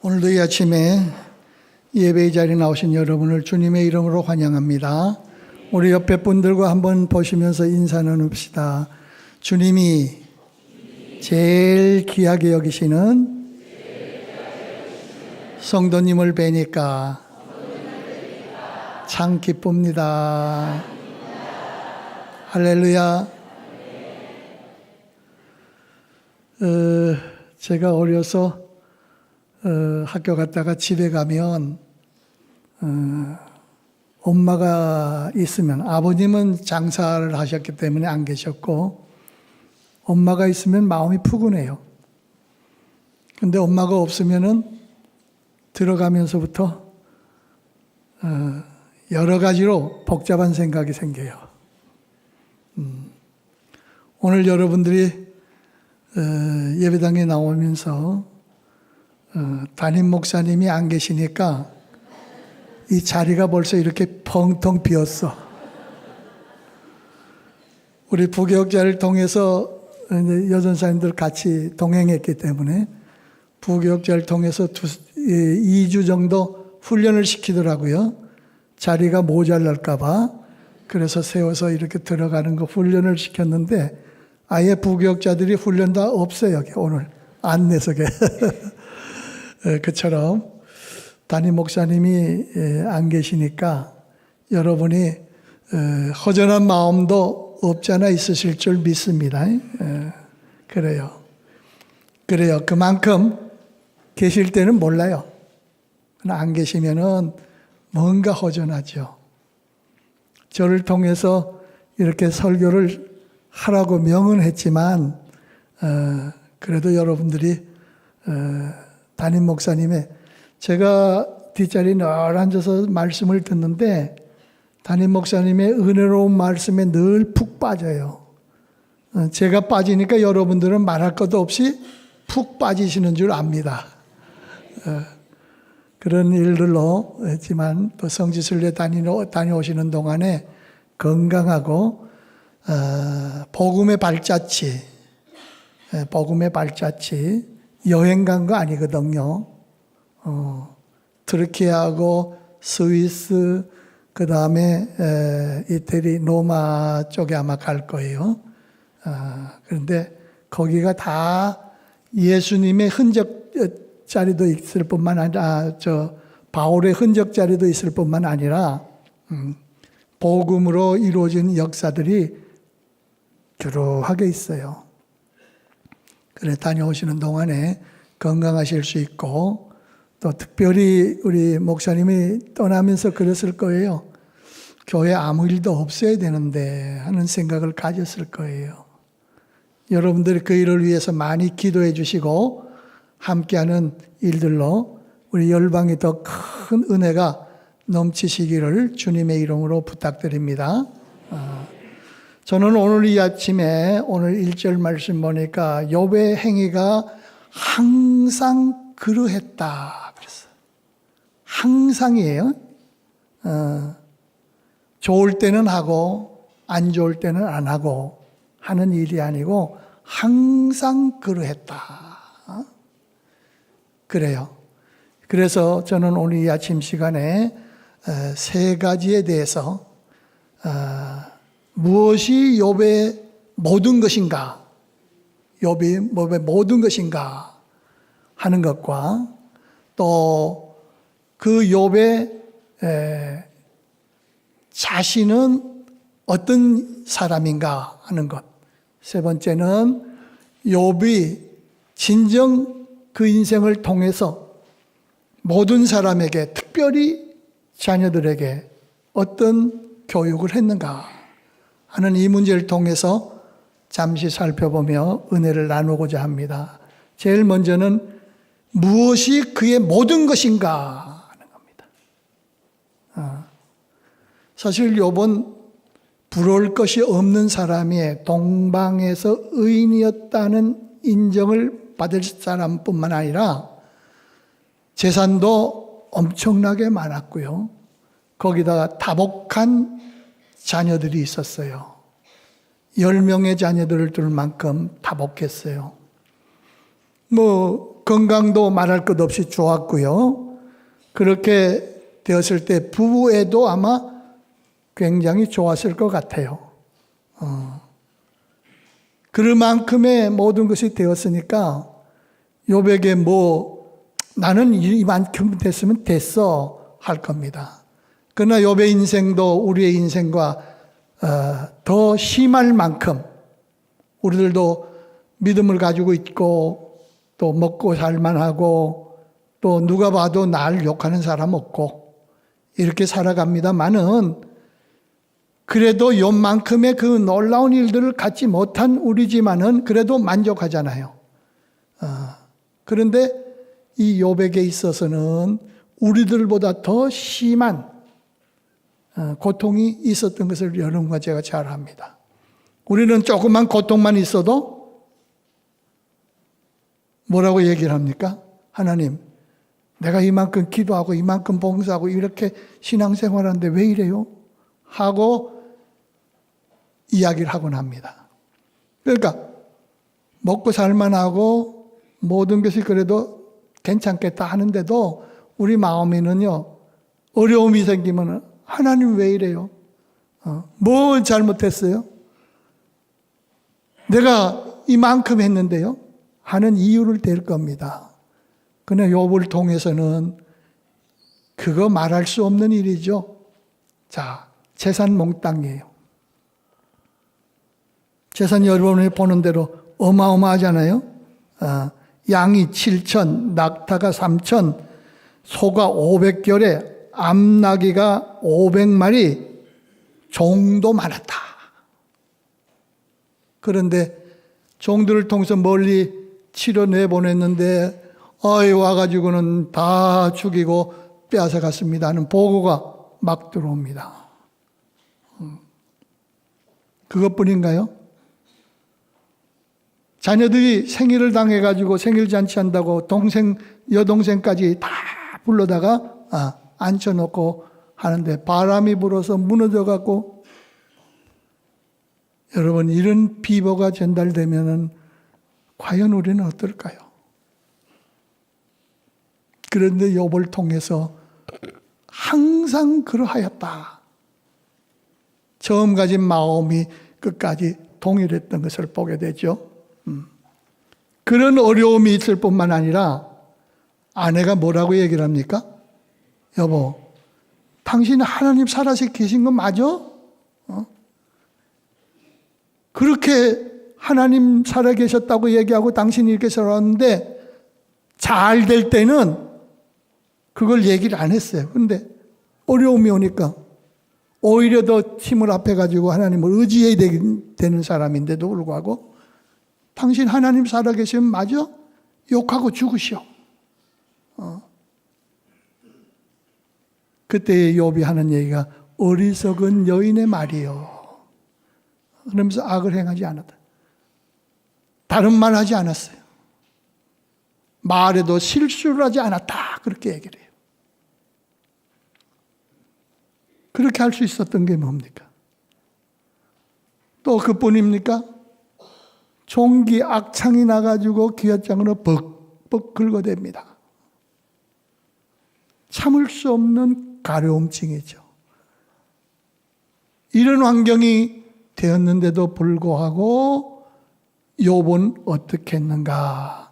오늘도 이 아침에 예배의 자리에 나오신 여러분을 주님의 이름으로 환영합니다. 우리 옆에 분들과 한번 보시면서 인사 나눕시다. 주님이 제일 귀하게 여기시는 성도님을 뵈니까 참 기쁩니다. 할렐루야. 제가 어려서 학교 갔다가 집에 가면 엄마가 있으면, 아버님은 장사를 하셨기 때문에 안 계셨고 엄마가 있으면 마음이 푸근해요. 근데 엄마가 없으면은 들어가면서부터 여러 가지로 복잡한 생각이 생겨요. 오늘 여러분들이 예배당에 나오면서 담임 목사님이 안 계시니까 이 자리가 벌써 이렇게 펑텅 비었어. 우리 부교육자를 통해서 여전사님들 같이 동행했기 때문에 부교육자를 통해서 2주 정도 훈련을 시키더라고요. 자리가 모자랄까 봐. 그래서 세워서 이렇게 들어가는 거 훈련을 시켰는데 아예 부교육자들이 훈련 다 없어요. 여기 오늘 안내석에. 그처럼 담임 목사님이 안 계시니까 여러분이 허전한 마음도 없지 않아 있으실 줄 믿습니다. 그래요. 그만큼 계실 때는 몰라요. 안 계시면은 뭔가 허전하죠. 저를 통해서 이렇게 설교를 하라고 명은했지만 그래도 여러분들이 담임 목사님의, 제가 뒷자리에 늘 앉아서 말씀을 듣는데 담임 목사님의 은혜로운 말씀에 늘 푹 빠져요. 제가 빠지니까 여러분들은 말할 것도 없이 푹 빠지시는 줄 압니다. 그런 일들로 했지만 또 성지순례 다녀오시는 동안에 건강하고 복음의 발자취 여행 간 거 아니거든요. 트르키예하고 스위스, 그 다음에 이태리 로마 쪽에 아마 갈 거예요. 그런데 거기가 다 예수님의 흔적 자리도 있을 뿐만 아니라 바울의 흔적 자리도 있을 뿐만 아니라 복음으로 이루어진 역사들이 주루하게 있어요. 그래 다녀오시는 동안에 건강하실 수 있고 또 특별히 우리 목사님이 떠나면서 그랬을 거예요. 교회 아무 일도 없어야 되는데 하는 생각을 가졌을 거예요. 여러분들이 그 일을 위해서 많이 기도해 주시고 함께하는 일들로 우리 열방이 더 큰 은혜가 넘치시기를 주님의 이름으로 부탁드립니다. 저는 오늘 이 아침에 오늘 1절 말씀 보니까 욥의 행위가 항상 그러했다 그랬어요. 항상이에요. 좋을 때는 하고 안 좋을 때는 안 하고 하는 일이 아니고 항상 그러했다. 그래요. 그래서 저는 오늘 이 아침 시간에 세 가지에 대해서 무엇이 욥의 모든 것인가, 욥의 모든 것인가 하는 것과 또 그 욥의 자신은 어떤 사람인가 하는 것. 세 번째는 욥이 진정 그 인생을 통해서 모든 사람에게, 특별히 자녀들에게 어떤 교육을 했는가 하는 이 문제를 통해서 잠시 살펴보며 은혜를 나누고자 합니다. 제일 먼저는 무엇이 그의 모든 것인가 하는 겁니다. 사실 욥은 부러울 것이 없는 사람이 동방에서 의인이었다는 인정을 받을 사람뿐만 아니라 재산도 엄청나게 많았고요. 거기다가 다복한 자녀들이 있었어요. 10명의 자녀들을 둘 만큼 다복했어요. 건강도 말할 것 없이 좋았고요. 그렇게 되었을 때 부부애도 아마 굉장히 좋았을 것 같아요. 그만큼의 모든 것이 되었으니까 욥에게 나는 이만큼 됐으면 됐어 할 겁니다. 그러나 욥의 인생도 우리의 인생과 더 심할 만큼 우리들도 믿음을 가지고 있고 또 먹고 살만하고 또 누가 봐도 날 욕하는 사람 없고 이렇게 살아갑니다만은 그래도 요만큼의 그 놀라운 일들을 갖지 못한 우리지만은 그래도 만족하잖아요. 그런데 이 욥에게 있어서는 우리들보다 더 심한 고통이 있었던 것을 여러분과 제가 잘 압니다. 우리는 조그만 고통만 있어도 뭐라고 얘기를 합니까? 하나님, 내가 이만큼 기도하고 이만큼 봉사하고 이렇게 신앙생활하는데 왜 이래요? 하고 이야기를 하곤 합니다. 그러니까 먹고 살만하고 모든 것이 그래도 괜찮겠다 하는데도 우리 마음에는요, 어려움이 생기면 하나님 왜 이래요? 뭘 잘못했어요? 내가 이만큼 했는데요? 하는 이유를 댈 겁니다. 그러나 욥을 통해서는 그거 말할 수 없는 일이죠. 자, 재산 몽땅이에요. 재산 여러분이 보는 대로 어마어마하잖아요. 양이 7천, 낙타가 3천, 소가 500결에 암나귀가 500마리, 종도 많았다. 그런데 종들을 통해서 멀리 치러 내보냈는데 와가지고는 다 죽이고 빼앗아갔습니다 하는 보고가 막 들어옵니다. 그것뿐인가요? 자녀들이 생일을 당해가지고 생일잔치 한다고 여동생까지 다 불러다가 앉혀놓고 하는데 바람이 불어서 무너져갖고 여러분 이런 비보가 전달되면은 과연 우리는 어떨까요? 그런데 욥을 통해서 항상 그러하였다. 처음 가진 마음이 끝까지 동일했던 것을 보게 되죠. 그런 어려움이 있을 뿐만 아니라 아내가 뭐라고 얘기를 합니까? 여보, 당신 하나님 살아서 계신 거 맞아? 그렇게 하나님 살아계셨다고 얘기하고 당신이 이렇게 살았는데 잘 될 때는 그걸 얘기를 안 했어요. 그런데 어려움이 오니까 오히려 더 힘을 합해가지고 하나님을 의지해야 되는 사람인데도 불구하고 당신 하나님 살아계시면 맞아? 욕하고 죽으시오. 그때 욥이 하는 얘기가 어리석은 여인의 말이요. 그러면서 악을 행하지 않았다. 다른 말 하지 않았어요. 말에도 실수를 하지 않았다. 그렇게 얘기를 해요. 그렇게 할 수 있었던 게 뭡니까? 또 그뿐입니까? 종기 악창이 나가지고 기왓장으로 벅벅 긁어댑니다. 참을 수 없는 가려움증이죠. 이런 환경이 되었는데도 불구하고 욥은 어떻게 했는가?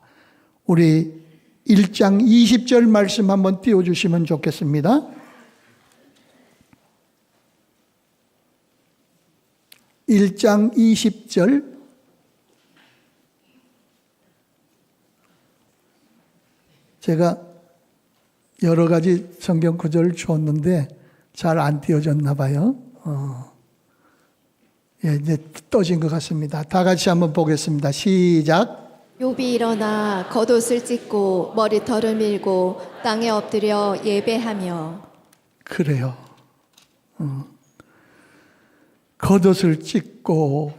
우리 1장 20절 말씀 한번 띄워주시면 좋겠습니다. 1장 20절. 제가 여러 가지 성경 구절을 줬는데 잘 안 띄워졌나 봐요. 이제 떠진 것 같습니다. 다 같이 한번 보겠습니다. 시작. 욥이 일어나 겉옷을 찢고 머리털을 밀고 땅에 엎드려 예배하며. 그래요. 겉옷을 찢고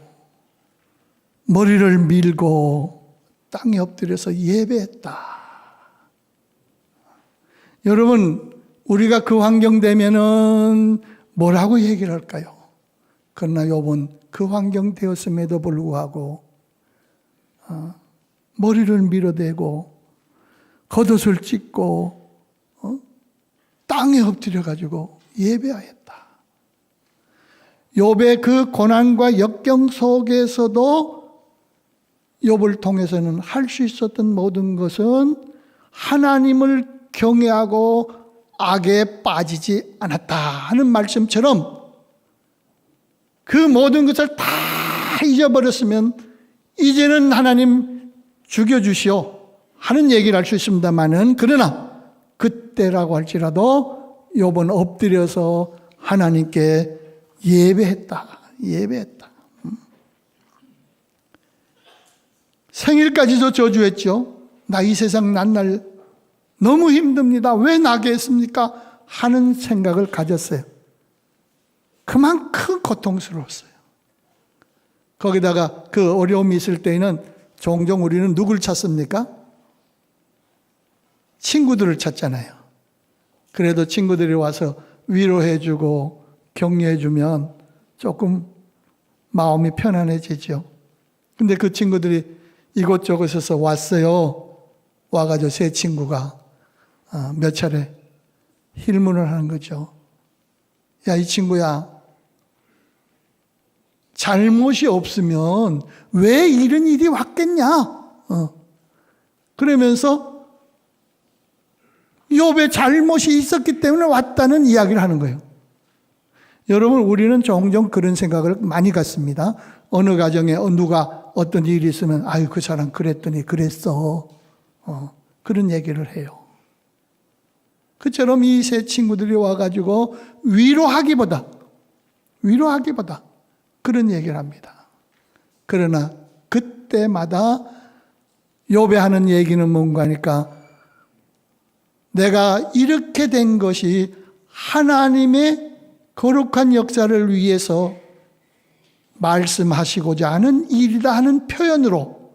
머리를 밀고 땅에 엎드려서 예배했다. 여러분, 우리가 그 환경 되면은 뭐라고 얘기를 할까요? 그러나 욥은 그 환경 되었음에도 불구하고 머리를 밀어대고 겉옷을 찢고 땅에 엎드려 가지고 예배하였다. 욥의 그 고난과 역경 속에서도 욥을 통해서는 할 수 있었던 모든 것은 하나님을 경외하고 악에 빠지지 않았다 하는 말씀처럼 그 모든 것을 다 잊어버렸으면 이제는 하나님 죽여주시오 하는 얘기를 할 수 있습니다만은, 그러나 그때라고 할지라도 욥은 엎드려서 하나님께 예배했다. 생일까지도 저주했죠. 나 이 세상 난날 너무 힘듭니다. 왜 나게 했습니까? 하는 생각을 가졌어요. 그만큼 고통스러웠어요. 거기다가 그 어려움이 있을 때에는 종종 우리는 누굴 찾습니까? 친구들을 찾잖아요. 그래도 친구들이 와서 위로해주고 격려해주면 조금 마음이 편안해지죠. 근데 그 친구들이 이곳저곳에서 왔어요. 와가지고 새 친구가 몇 차례 힐문을 하는 거죠. 야, 이 친구야, 잘못이 없으면 왜 이런 일이 왔겠냐? 그러면서 욥의 잘못이 있었기 때문에 왔다는 이야기를 하는 거예요. 여러분, 우리는 종종 그런 생각을 많이 갖습니다. 어느 가정에 누가 어떤 일이 있으면 아유, 그 사람 그랬더니 그랬어. 그런 얘기를 해요. 그처럼 이 세 친구들이 와가지고 위로하기보다 그런 얘기를 합니다. 그러나 그때마다 욥이 하는 얘기는 뭔가 하니까 내가 이렇게 된 것이 하나님의 거룩한 역사를 위해서 말씀하시고자 하는 일이다 하는 표현으로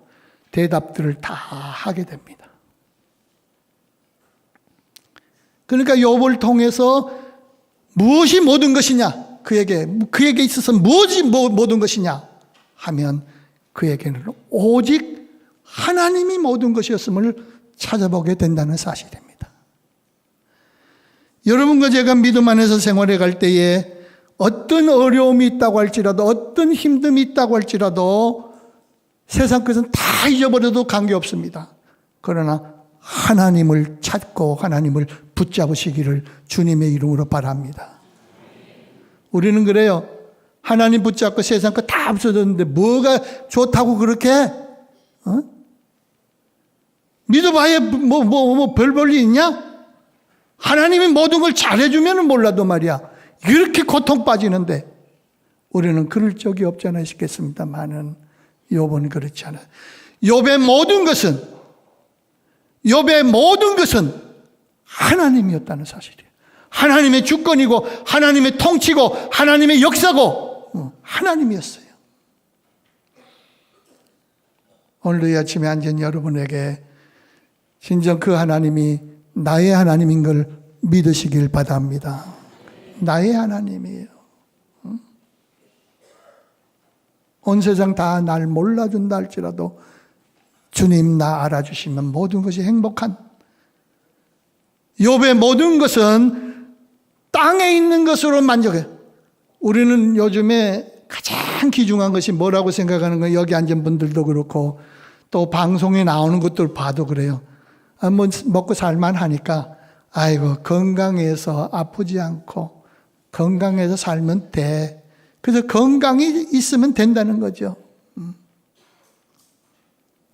대답들을 다 하게 됩니다. 그러니까 욥을 통해서 무엇이 모든 것이냐, 그에게 있어서 무엇이 모든 것이냐 하면 그에게는 오직 하나님이 모든 것이었음을 찾아보게 된다는 사실입니다. 여러분과 제가 믿음 안에서 생활해 갈 때에 어떤 어려움이 있다고 할지라도, 어떤 힘듦이 있다고 할지라도 세상 것은 다 잊어버려도 관계없습니다. 그러나 하나님을 찾고 하나님을 붙잡으시기를 주님의 이름으로 바랍니다. 우리는 그래요. 하나님 붙잡고 세상 거 다 없어졌는데 뭐가 좋다고 그렇게 믿어봐야 별 볼일 있냐? 하나님이 모든 걸 잘해주면 몰라도 말이야, 이렇게 고통 빠지는데 우리는 그럴 적이 없잖아요 싶겠습니다만은 욥은 그렇지 않아요. 욥의 모든 것은 하나님이었다는 사실이에요. 하나님의 주권이고 하나님의 통치고 하나님의 역사고 하나님이었어요. 오늘도 이 아침에 앉은 여러분에게 진정 그 하나님이 나의 하나님인 걸 믿으시길 바랍니다. 나의 하나님이에요. 온 세상 다 날 몰라준다 할지라도 주님 나 알아주시면 모든 것이 행복한, 욥의 모든 것은 땅에 있는 것으로 만족해요. 우리는 요즘에 가장 귀중한 것이 뭐라고 생각하는 거예요? 여기 앉은 분들도 그렇고 또 방송에 나오는 것들 봐도 그래요. 뭐 먹고 살만 하니까 아이고 건강해서 아프지 않고 건강해서 살면 돼. 그래서 건강이 있으면 된다는 거죠.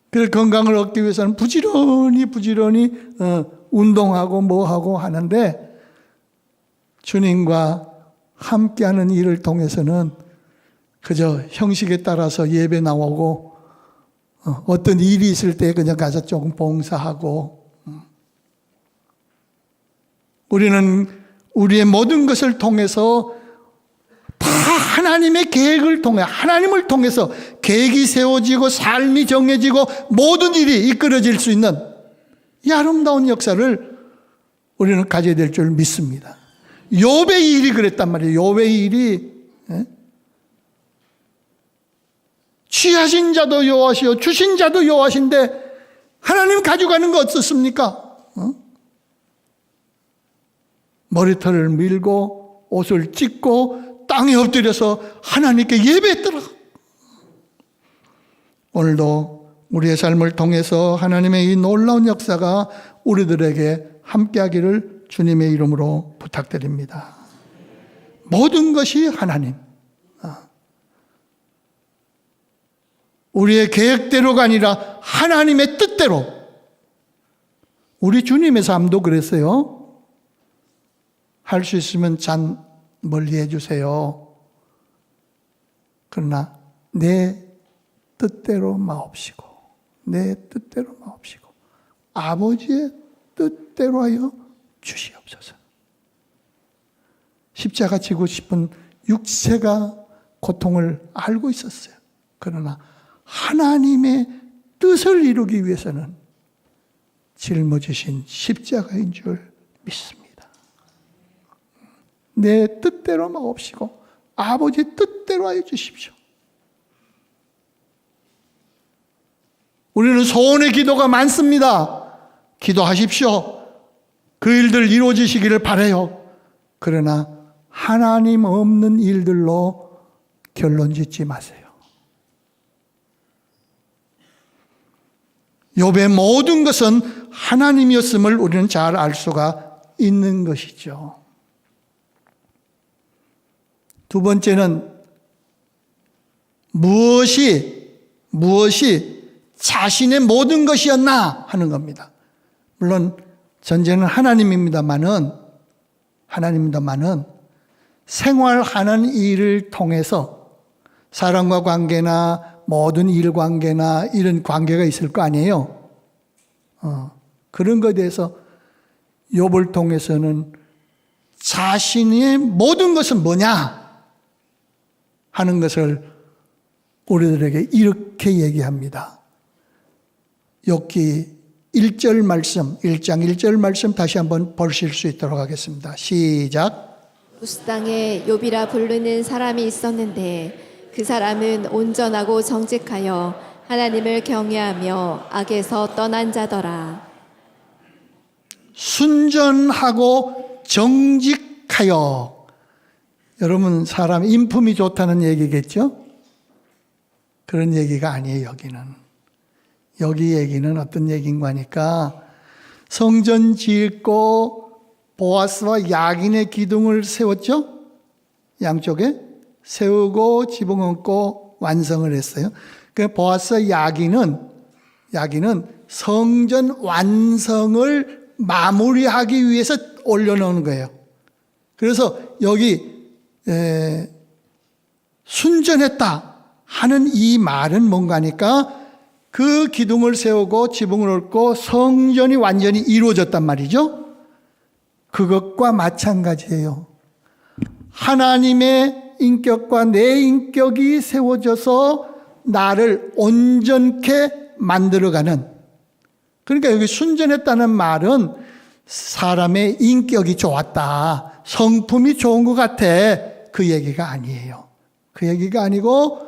그래서 건강을 얻기 위해서는 부지런히 운동하고 뭐하고 하는데 주님과 함께하는 일을 통해서는 그저 형식에 따라서 예배 나오고 어떤 일이 있을 때 그냥 가서 조금 봉사하고, 우리는 우리의 모든 것을 통해서 다 하나님의 계획을 통해, 하나님을 통해서 계획이 세워지고 삶이 정해지고 모든 일이 이끌어질 수 있는 이 아름다운 역사를 우리는 가져야 될 줄 믿습니다. 욥의 일이 그랬단 말이에요. 욥의 일이 취하신 자도 여호와시요 주신 자도 여호와신데 하나님 가져가는 거 어떻습니까? 머리털을 밀고 옷을 찢고 땅에 엎드려서 하나님께 예배했더라. 오늘도 우리의 삶을 통해서 하나님의 이 놀라운 역사가 우리들에게 함께하기를 주님의 이름으로 부탁드립니다. 모든 것이 하나님. 우리의 계획대로가 아니라 하나님의 뜻대로. 우리 주님의 삶도 그랬어요. 할 수 있으면 잔 멀리 해주세요. 그러나 내 뜻대로 마옵시고 내 뜻대로 마옵시고 아버지의 뜻대로 하여 주시옵소서. 십자가 지고 싶은 육체가 고통을 알고 있었어요. 그러나 하나님의 뜻을 이루기 위해서는 짊어지신 십자가인 줄 믿습니다. 내 뜻대로 마옵시고 아버지 뜻대로 하여 주십시오. 우리는 소원의 기도가 많습니다. 기도하십시오. 그 일들 이루어지시기를 바라요. 그러나 하나님 없는 일들로 결론 짓지 마세요. 욥의 모든 것은 하나님이었음을 우리는 잘 알 수가 있는 것이죠. 두 번째는 무엇이 자신의 모든 것이었나 하는 겁니다. 물론 전제는 하나님입니다마는 생활하는 일을 통해서 사람과 관계나 모든 일 관계나 이런 관계가 있을 거 아니에요. 그런 것에 대해서 욥을 통해서는 자신의 모든 것은 뭐냐 하는 것을 우리들에게 이렇게 얘기합니다. 욥기 1절 말씀, 1장 1절 말씀 다시 한번 보실 수 있도록 하겠습니다. 시작. 우스 땅에 욥이라 부르는 사람이 있었는데 그 사람은 온전하고 정직하여 하나님을 경외하며 악에서 떠난 자더라. 순전하고 정직하여. 여러분, 사람 인품이 좋다는 얘기겠죠? 그런 얘기가 아니에요. 여기 얘기는 어떤 얘기인가 하니까 성전 짓고 보아스와 야긴의 기둥을 세웠죠? 양쪽에 세우고 지붕 얹고 완성을 했어요. 그 보아스와 야긴은 성전 완성을 마무리하기 위해서 올려놓은 거예요. 그래서 여기 순전했다 하는 이 말은 뭔가 하니까 그 기둥을 세우고 지붕을 얹고 성전이 완전히 이루어졌단 말이죠. 그것과 마찬가지예요. 하나님의 인격과 내 인격이 세워져서 나를 온전케 만들어가는, 그러니까 여기 순전했다는 말은 사람의 인격이 좋았다, 성품이 좋은 것 같아, 그 얘기가 아니에요. 그 얘기가 아니고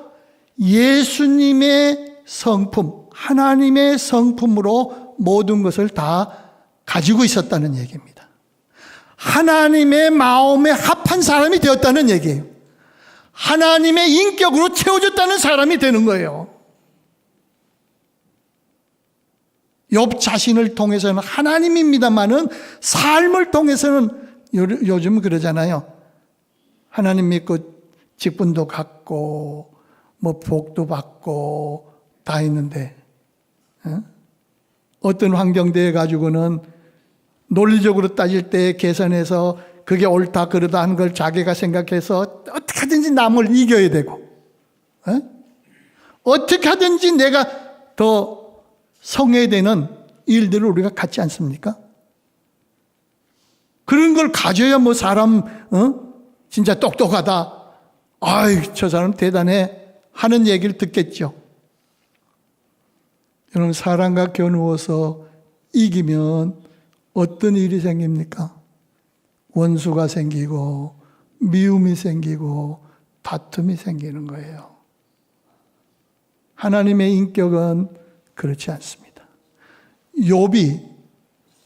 예수님의 성품, 하나님의 성품으로 모든 것을 다 가지고 있었다는 얘기입니다. 하나님의 마음에 합한 사람이 되었다는 얘기예요. 하나님의 인격으로 채워졌다는 사람이 되는 거예요. 욥 자신을 통해서는 하나님입니다만은 삶을 통해서는 요즘 그러잖아요. 하나님 믿고 직분도 갖고 뭐 복도 받고 다 있는데 어떤 환경대에 가지고는 논리적으로 따질 때 계산해서 그게 옳다 그러다 하는 걸 자기가 생각해서 어떻게 하든지 남을 이겨야 되고 어떻게 하든지 내가 더 성회되는 일들을 우리가 갖지 않습니까? 그런 걸 가져야 뭐 사람 진짜 똑똑하다, 아이 저 사람 대단해 하는 얘기를 듣겠죠. 여러분, 사람과 겨누어서 이기면 어떤 일이 생깁니까? 원수가 생기고 미움이 생기고 다툼이 생기는 거예요. 하나님의 인격은 그렇지 않습니다. 욥이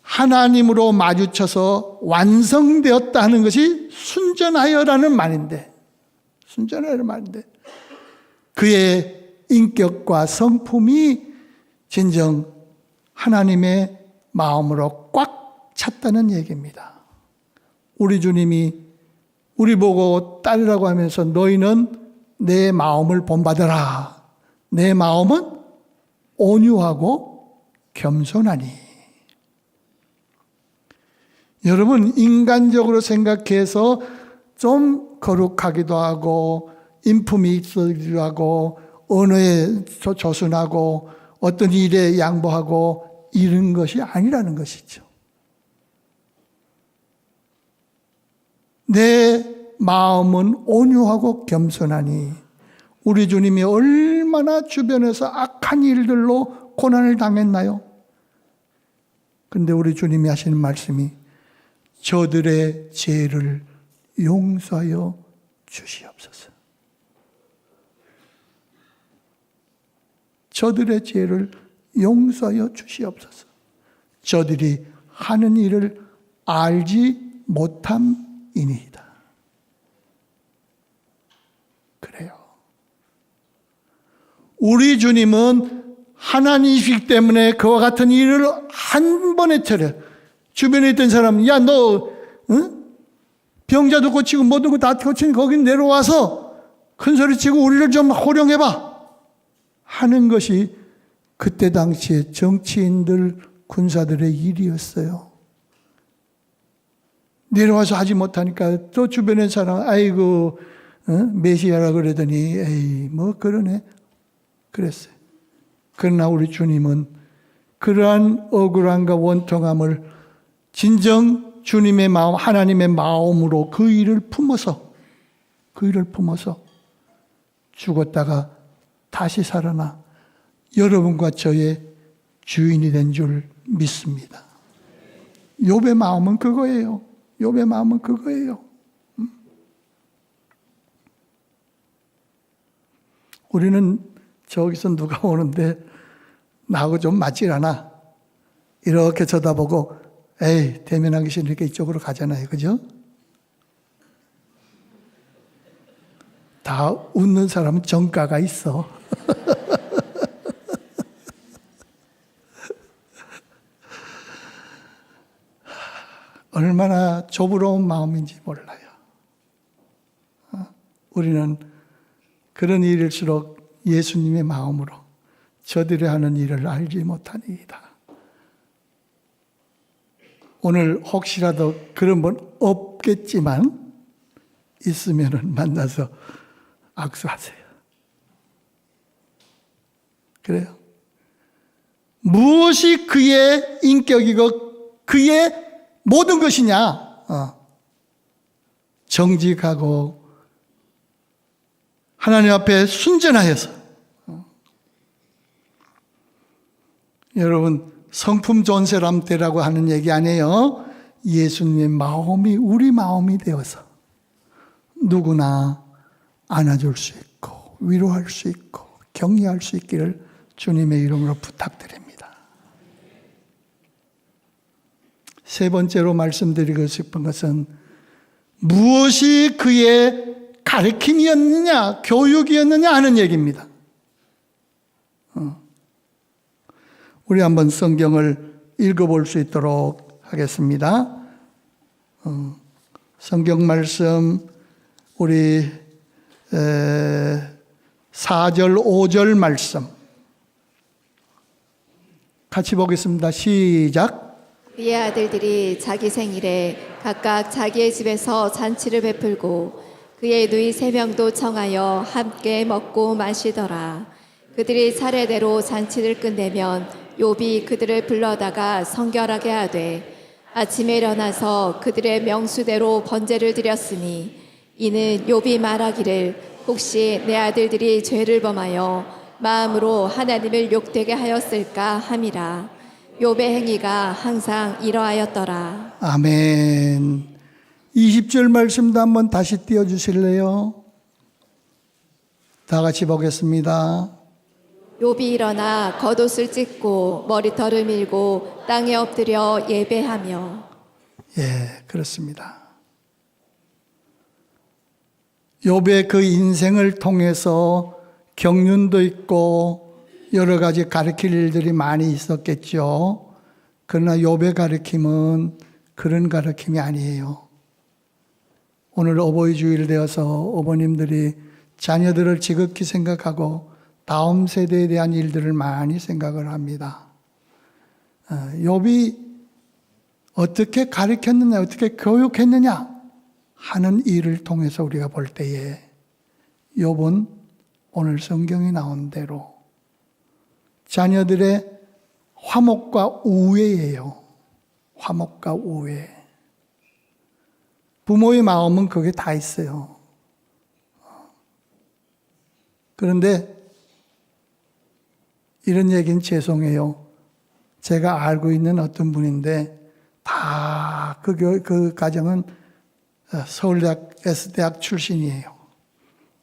하나님으로 마주쳐서 완성되었다 하는 것이 순전하여라는 말인데, 순전하여라는 말인데, 그의 인격과 성품이 진정 하나님의 마음으로 꽉 찼다는 얘기입니다. 우리 주님이 우리 보고 따르라고 하면서 너희는 내 마음을 본받아라. 내 마음은 온유하고 겸손하니. 여러분, 인간적으로 생각해서 좀 거룩하기도 하고 인품이 있기도 하고 언어에 조순하고 어떤 일에 양보하고 이런 것이 아니라는 것이죠. 내 마음은 온유하고 겸손하니. 우리 주님이 얼마나 주변에서 악한 일들로 고난을 당했나요? 근데 우리 주님이 하시는 말씀이 저들의 죄를 용서하여 주시옵소서. 저들의 죄를 용서하여 주시옵소서. 저들이 하는 일을 알지 못함이니이다. 그래요. 우리 주님은 하나님이시기 때문에 그와 같은 일을 한 번에 처리해. 주변에 있던 사람은 야, 너 병자도 고치고 모든 거 다 고치니 거기 내려와서 큰 소리 치고 우리를 좀 호령해봐 하는 것이 그때 당시에 정치인들, 군사들의 일이었어요. 내려와서 하지 못하니까 또 주변의 사람 아이고 메시아라 그러더니 에이 뭐 그러네 그랬어요. 그러나 우리 주님은 그러한 억울함과 원통함을 진정 주님의 마음, 하나님의 마음으로 그 일을 품어서 죽었다가 다시 살아나 여러분과 저의 주인이 된 줄 믿습니다. 욥의 마음은 그거예요. 욥의 마음은 그거예요. 우리는 저기서 누가 오는데 나하고 좀 맞질 않아. 이렇게 쳐다보고 에이 대면하기 싫으니까 이쪽으로 가잖아요. 그죠? 다 웃는 사람은 정가가 있어. 얼마나 조부러운 마음인지 몰라요. 우리는 그런 일일수록 예수님의 마음으로 저들이 하는 일을 알지 못하니이다. 오늘 혹시라도 그런 분 없겠지만 있으면 만나서 악수하세요. 그래요. 무엇이 그의 인격이고 그의 모든 것이냐? 정직하고 하나님 앞에 순전하여서. 여러분 성품 좋은 사람 되라고 하는 얘기 아니에요. 예수님의 마음이 우리 마음이 되어서 누구나 안아줄 수 있고 위로할 수 있고 격려할 수 있기를 주님의 이름으로 부탁드립니다. 세 번째로 말씀드리고 싶은 것은 무엇이 그의 가르침이었느냐, 교육이었느냐 하는 얘기입니다. 우리 한번 성경을 읽어볼 수 있도록 하겠습니다. 성경 말씀 우리 4절, 5절 말씀 같이 보겠습니다. 시작. 그의 아들들이 자기 생일에 각각 자기의 집에서 잔치를 베풀고 그의 누이 3명도 청하여 함께 먹고 마시더라. 그들이 차례대로 잔치를 끝내면 욥이 그들을 불러다가 성결하게 하되 아침에 일어나서 그들의 명수대로 번제를 드렸으니 이는 욥이 말하기를 혹시 내 아들들이 죄를 범하여 마음으로 하나님을 욕되게 하였을까 함이라. 욥의 행위가 항상 이러하였더라. 아멘. 20절 말씀도 한번 다시 띄워주실래요? 다 같이 보겠습니다. 욥이 일어나 겉옷을 찢고 머리털을 밀고 땅에 엎드려 예배하며. 예, 그렇습니다. 욥의 그 인생을 통해서 경륜도 있고 여러 가지 가르칠 일들이 많이 있었겠죠. 그러나 욥의 가르침은 그런 가르침이 아니에요. 오늘 어버이 주일 되어서 어머님들이 자녀들을 지극히 생각하고 다음 세대에 대한 일들을 많이 생각을 합니다. 욥이 어떻게 가르쳤느냐, 어떻게 교육했느냐 하는 일을 통해서 우리가 볼 때에 욥은 오늘 성경에 나온 대로 자녀들의 화목과 우애예요. 화목과 우애. 부모의 마음은 그게 다 있어요. 그런데 이런 얘기는 죄송해요. 제가 알고 있는 어떤 분인데 다 그 가정은 서울대학 S대학 출신이에요.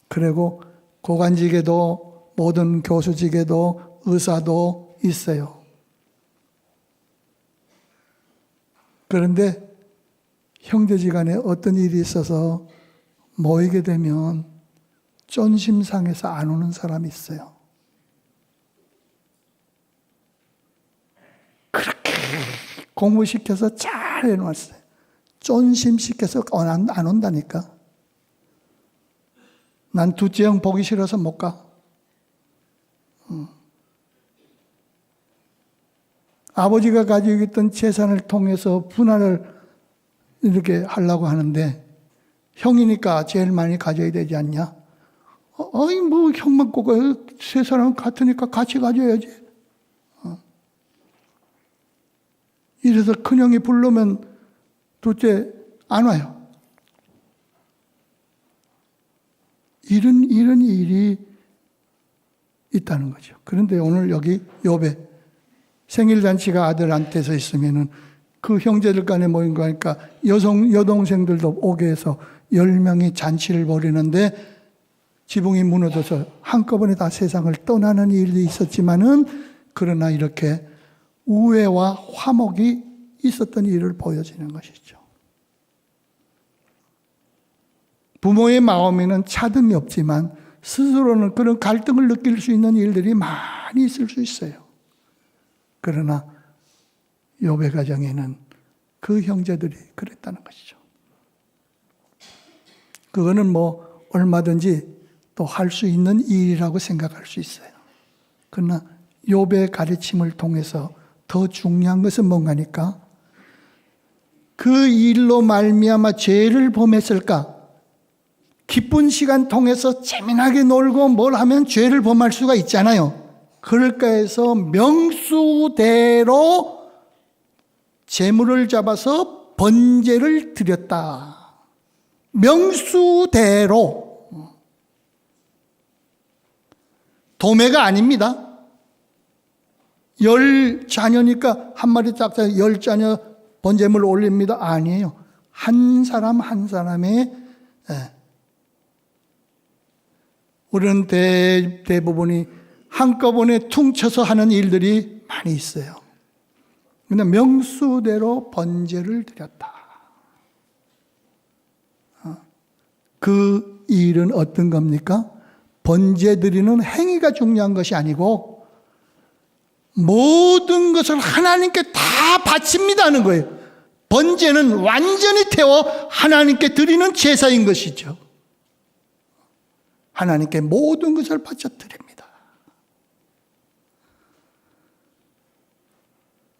그리고 고관직에도 모든 교수직에도 의사도 있어요. 그런데 형제지간에 어떤 일이 있어서 모이게 되면 쫀심 상해서 안 오는 사람이 있어요. 그렇게 공부시켜서 잘 해놓았어요. 쫀심시켜서 안 온다니까. 난 둘째 형 보기 싫어서 못 가. 아버지가 가지고 있던 재산을 통해서 분할을 이렇게 하려고 하는데 형이니까 제일 많이 가져야 되지 않냐? 아니 뭐 형만 꼭 세 사람 같으니까 같이 가져야지. 이래서 큰형이 부르면 둘째 안 와요. 이런 일이 있다는 거죠. 그런데 오늘 여기 욥의 생일잔치가 아들한테서 있으면은 그 형제들 간에 모인 거니까 여동생들도 오게 해서 10명이 잔치를 벌이는데 지붕이 무너져서 한꺼번에 다 세상을 떠나는 일이 있었지만은 그러나 이렇게 우애와 화목이 있었던 일을 보여지는 것이죠. 부모의 마음에는 차등이 없지만 스스로는 그런 갈등을 느낄 수 있는 일들이 많이 있을 수 있어요. 그러나 욥의 가정에는 그 형제들이 그랬다는 것이죠. 그거는 뭐 얼마든지 또 할 수 있는 일이라고 생각할 수 있어요. 그러나 욥의 가르침을 통해서 더 중요한 것은 뭔가니까 그 일로 말미암아 죄를 범했을까? 기쁜 시간 통해서 재미나게 놀고 뭘 하면 죄를 범할 수가 있잖아요. 그럴까 해서 명수대로 재물을 잡아서 번제를 드렸다. 명수대로. 도매가 아닙니다. 10자녀니까 한 마리 딱 10자녀 번제물 올립니다. 아니에요. 한 사람 한 사람의 우리는 대부분이 한꺼번에 퉁쳐서 하는 일들이 많이 있어요. 그런데 명수대로 번제를 드렸다. 그 일은 어떤 겁니까? 번제 드리는 행위가 중요한 것이 아니고 모든 것을 하나님께 다 바칩니다는 거예요. 번제는 완전히 태워 하나님께 드리는 제사인 것이죠. 하나님께 모든 것을 바쳐 드립니다.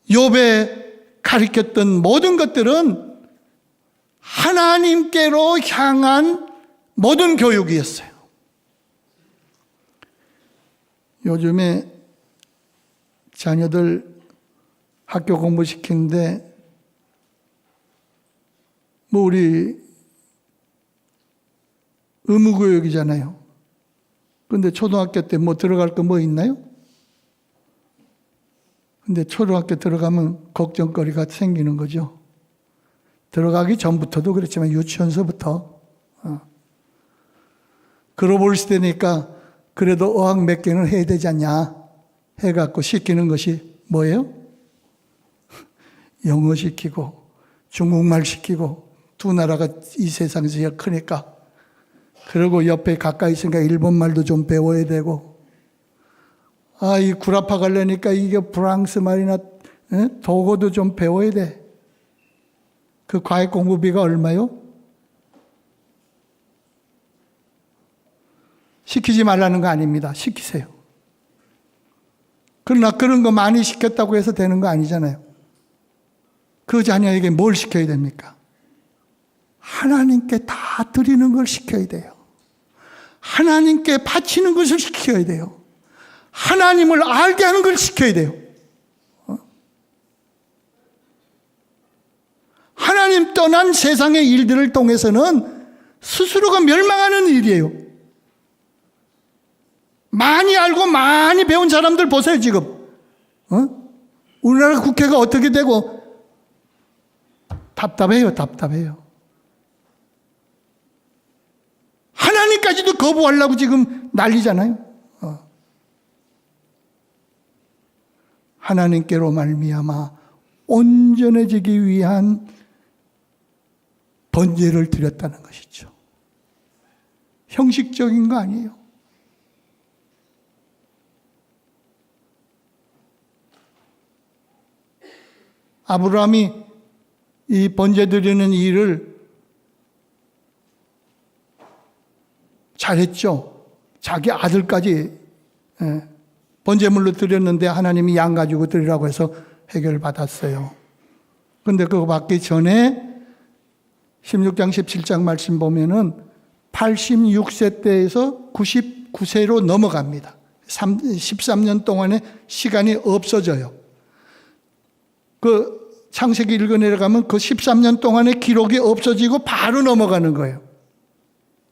욥에 가르쳤던 모든 것들은 하나님께로 향한 모든 교육이었어요. 요즘에 자녀들 학교 공부시키는데 뭐 우리 의무교육이잖아요. 그런데 초등학교 때 뭐 들어갈 거 뭐 있나요? 근데 초등학교 들어가면 걱정거리가 생기는 거죠. 들어가기 전부터도 그렇지만 유치원서부터. 그러고 볼 때니까 그래도 어학 몇 개는 해야 되지 않냐. 해갖고 시키는 것이 뭐예요? 영어 시키고 중국말 시키고 두 나라가 이 세상에서 제일 크니까 그리고 옆에 가까이 있으니까 일본말도 좀 배워야 되고 이 구라파 가려니까 이게 프랑스 말이나 독어도 좀 배워야 돼. 그 과외 공부비가 얼마요? 시키지 말라는 거 아닙니다. 시키세요. 그러나 그런 거 많이 시켰다고 해서 되는 거 아니잖아요. 그 자녀에게 뭘 시켜야 됩니까? 하나님께 다 드리는 걸 시켜야 돼요. 하나님께 바치는 것을 시켜야 돼요. 하나님을 알게 하는 걸 시켜야 돼요. 하나님 떠난 세상의 일들을 통해서는 스스로가 멸망하는 일이에요. 많이 알고 많이 배운 사람들 보세요, 지금. 우리나라 국회가 어떻게 되고 답답해요. 하나님까지도 거부하려고 지금 난리잖아요. 하나님께로 말미암아 온전해지기 위한 번제를 드렸다는 것이죠. 형식적인 거 아니에요. 아브라함이 이 번제 드리는 일을 잘했죠. 자기 아들까지 번제물로 드렸는데 하나님이 양 가지고 드리라고 해서 해결받았어요. 그런데 그거 받기 전에 16장 17장 말씀 보면은 86세 때에서 99세로 넘어갑니다. 13년 동안의 시간이 없어져요. 그 창세기 읽어 내려가면 그 13년 동안의 기록이 없어지고 바로 넘어가는 거예요.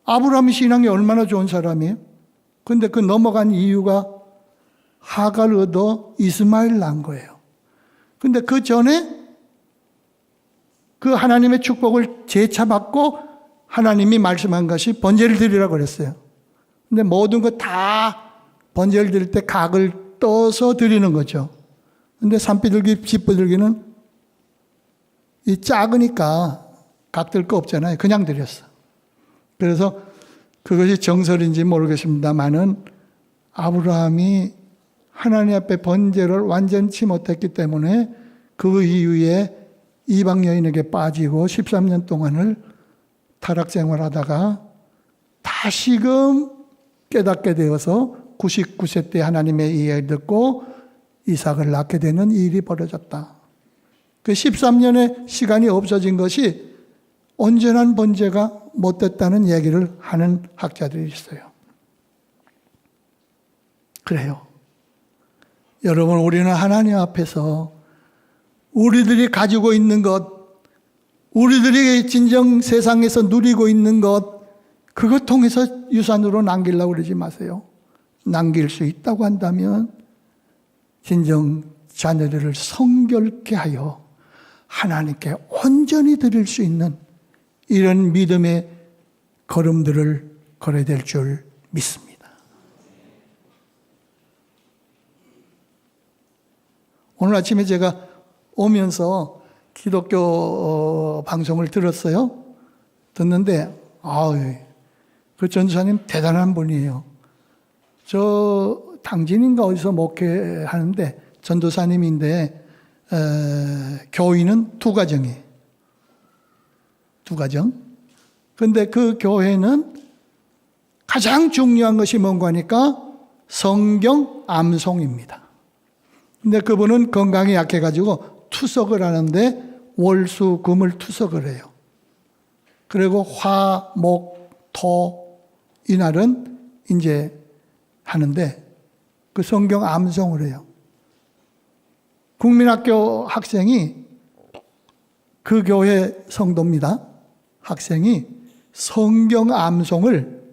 아브라함이 신앙이 얼마나 좋은 사람이에요? 근데 그 넘어간 이유가 하가를 얻어 이스마엘 낳은 거예요. 근데 그 전에 그 하나님의 축복을 재차받고 하나님이 말씀한 것이 번제를 드리라고 그랬어요. 근데 모든 거 다 번제를 드릴 때 각을 떠서 드리는 거죠. 근데 산비둘기, 집비둘기는 이 작으니까 각 들 거 없잖아요. 그냥 드렸어. 그래서 그것이 정설인지 모르겠습니다만은 아브라함이 하나님 앞에 번제를 완전치 못했기 때문에 그 이후에 이방 여인에게 빠지고 13년 동안을 타락 생활하다가 다시금 깨닫게 되어서 99세 때 하나님의 이야기를 듣고 이삭을 낳게 되는 일이 벌어졌다. 그 13년의 시간이 없어진 것이 온전한 번제가 못됐다는 얘기를 하는 학자들이 있어요. 그래요. 여러분, 우리는 하나님 앞에서 우리들이 가지고 있는 것, 우리들이 진정 세상에서 누리고 있는 것, 그것 통해서 유산으로 남기려고 그러지 마세요. 남길 수 있다고 한다면 진정 자녀들을 성결케 하여 하나님께 온전히 드릴 수 있는 이런 믿음의 걸음들을 걸어야 될 줄 믿습니다. 오늘 아침에 제가 오면서 기독교 방송을 들었어요. 듣는데 그 전도사님 대단한 분이에요. 저 당진인가 어디서 목회하는데 전도사님인데 교인은 두 가정이에요. 두 가정. 근데 그 교회는 가장 중요한 것이 뭔가 하니까 성경 암송입니다. 근데 그분은 건강이 약해가지고 투석을 하는데 월, 수, 금을 투석을 해요. 그리고 화, 목, 토 이날은 이제 하는데 그 성경 암송을 해요. 국민학교 학생이 그 교회 성도입니다. 학생이 성경 암송을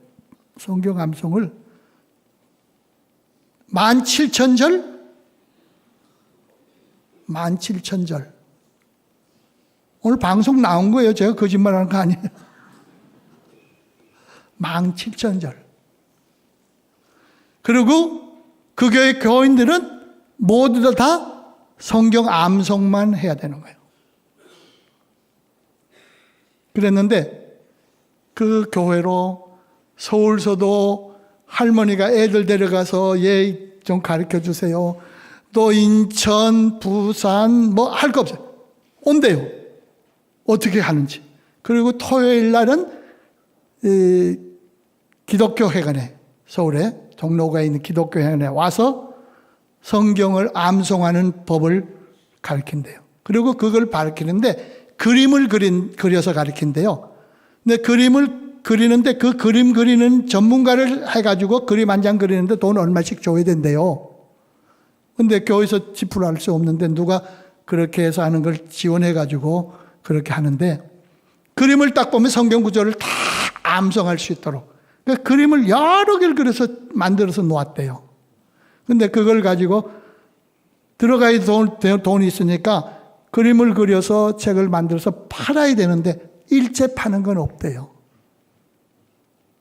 17,000절 오늘 방송 나온 거예요. 제가 거짓말하는 거 아니에요. 17,000절. 그리고 그 교회 교인들은 모두 다 성경 암송만 해야 되는 거예요. 그랬는데 그 교회로 서울서도 할머니가 애들 데려가서 얘 좀 가르쳐 주세요. 또 인천, 부산 뭐 할 거 없어요. 온대요. 어떻게 하는지. 그리고 토요일 날은 기독교 회관에, 서울에 종로가 있는 기독교 회관에 와서 성경을 암송하는 법을 가르친대요. 그리고 그걸 가르치는데 그림을 그려서 가르친대요. 근데 그림을 그리는데 그 그림 그리는 전문가를 해가지고 그림 한 장 그리는데 돈 얼마씩 줘야 된대요. 근데 교회에서 지불할 수 없는데 누가 그렇게 해서 하는 걸 지원해가지고 그렇게 하는데 그림을 딱 보면 성경 구절을 다 암송할 수 있도록 그 그림을 여러 개를 그려서 만들어서 놓았대요. 근데 그걸 가지고 들어가야 돈이 있으니까 그림을 그려서 책을 만들어서 팔아야 되는데 일체 파는 건 없대요.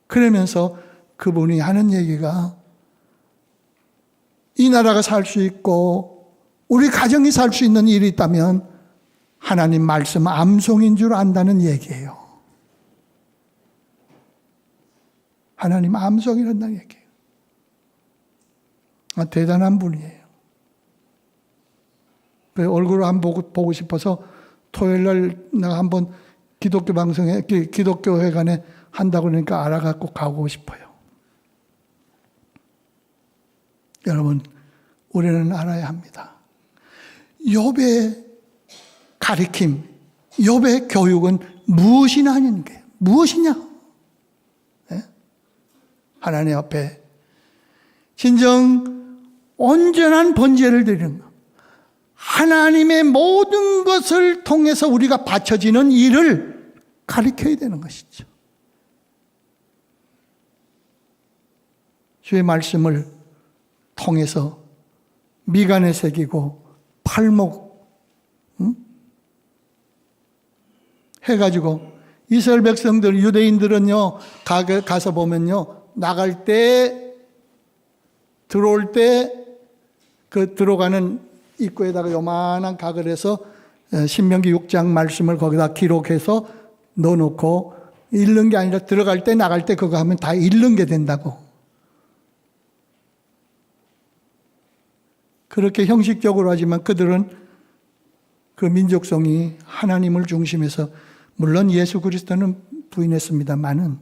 그러면서 그분이 하는 얘기가 이 나라가 살 수 있고 우리 가정이 살 수 있는 일이 있다면 하나님 말씀 암송인 줄 안다는 얘기예요. 하나님 암송이란다는 얘기예요. 대단한 분이에요. 얼굴을 한번 보고 싶어서 토요일 날 내가 한번 기독교 방송에 기독교 회관에 한다고 그러니까 알아갖고 가고 싶어요. 여러분, 우리는 알아야 합니다. 욥의 가르침, 욥의 교육은 무엇이나 하는 게 무엇이냐? 네? 하나님 앞에 진정 온전한 번제를 드리는 것. 하나님의 모든 것을 통해서 우리가 바쳐지는 일을 가르쳐야 되는 것이죠. 주의 말씀을 통해서 미간에 새기고 팔목 해가지고 이스라엘 백성들 유대인들은요 가서 보면요 나갈 때 들어올 때 그 들어가는 입구에다가 요만한 각을 해서 신명기 6장 말씀을 거기다 기록해서 넣어놓고 읽는 게 아니라 들어갈 때 나갈 때 그거 하면 다 읽는 게 된다고. 그렇게 형식적으로 하지만 그들은 그 민족성이 하나님을 중심해서 물론 예수 그리스도는 부인했습니다만은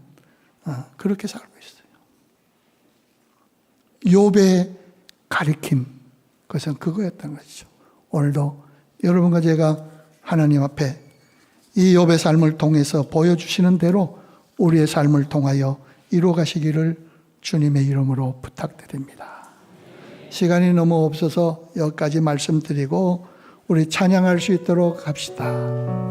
그렇게 살고 있어요. 욥의 가르침 그것은 그거였던 것이죠. 오늘도 여러분과 제가 하나님 앞에 이 욥의 삶을 통해서 보여주시는 대로 우리의 삶을 통하여 이루어가시기를 주님의 이름으로 부탁드립니다. 시간이 너무 없어서 여기까지 말씀드리고 우리 찬양할 수 있도록 합시다.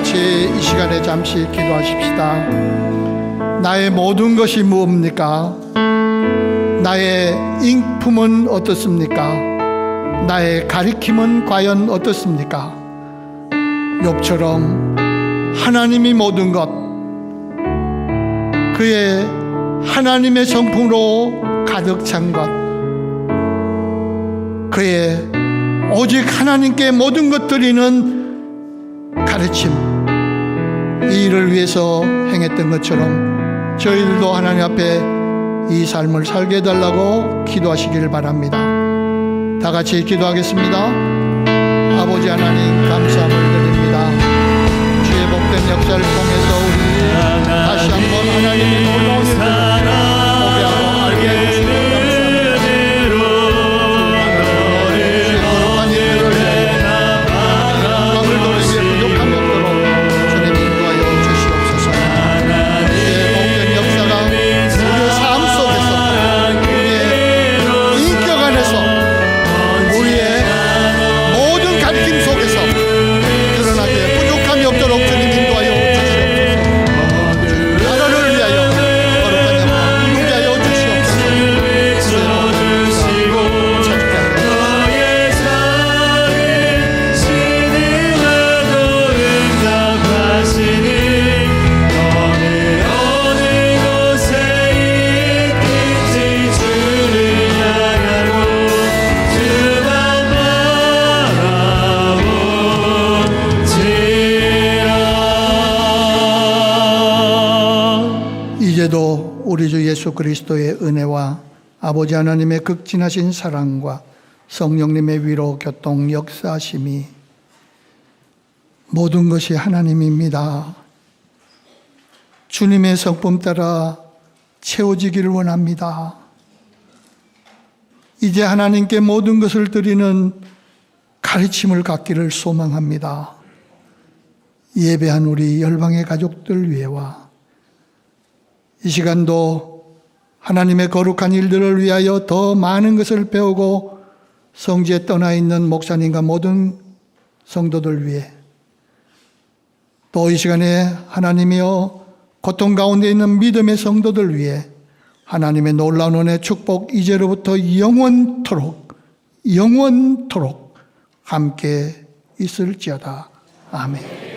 같이 이 시간에 잠시 기도하십시다. 나의 모든 것이 무엇입니까? 나의 인품은 어떻습니까? 나의 가리킴은 과연 어떻습니까? 욥처럼 하나님이 모든 것, 그의 하나님의 성품으로 가득 찬 것, 그의 오직 하나님께 모든 것 드리는 가르침, 이 일을 위해서 행했던 것처럼 저희들도 하나님 앞에 이 삶을 살게 해달라고 기도하시기를 바랍니다. 다 같이 기도하겠습니다. 아버지 하나님, 감사함을 드립니다. 주의 복된 역사를 통해서 우리 다시 한번 하나님의 놀라운 일을 고백하고 알게 해주시고 감사합니다. 주의 거룩한 일들을 영광을 돌리기에 부족함이 없도록 주님 인도하여 주시옵소서. 주의 복된 역사가 우리의 삶 속에서, 우리의 인격 안에서, 우리의 모든 가르침 속에서 드러나게 부족함이 없도록 주님 인도하여 주시옵소서. 나라를 위하여 거룩한 영광 누리게 하여 주시옵소서. 찾게 하여 이제도 우리 주 예수 그리스도의 은혜와 아버지 하나님의 극진하신 사랑과 성령님의 위로 교통 역사하심이 모든 것이 하나님입니다. 주님의 성품 따라 채워지기를 원합니다. 이제 하나님께 모든 것을 드리는 가르침을 갖기를 소망합니다. 예배한 우리 열방의 가족들 위해와 이 시간도 하나님의 거룩한 일들을 위하여 더 많은 것을 배우고 성지에 떠나 있는 목사님과 모든 성도들 위해, 또 이 시간에 하나님이여 고통 가운데 있는 믿음의 성도들 위해 하나님의 놀라운 은혜 축복 이제로부터 영원토록 함께 있을지어다. 아멘.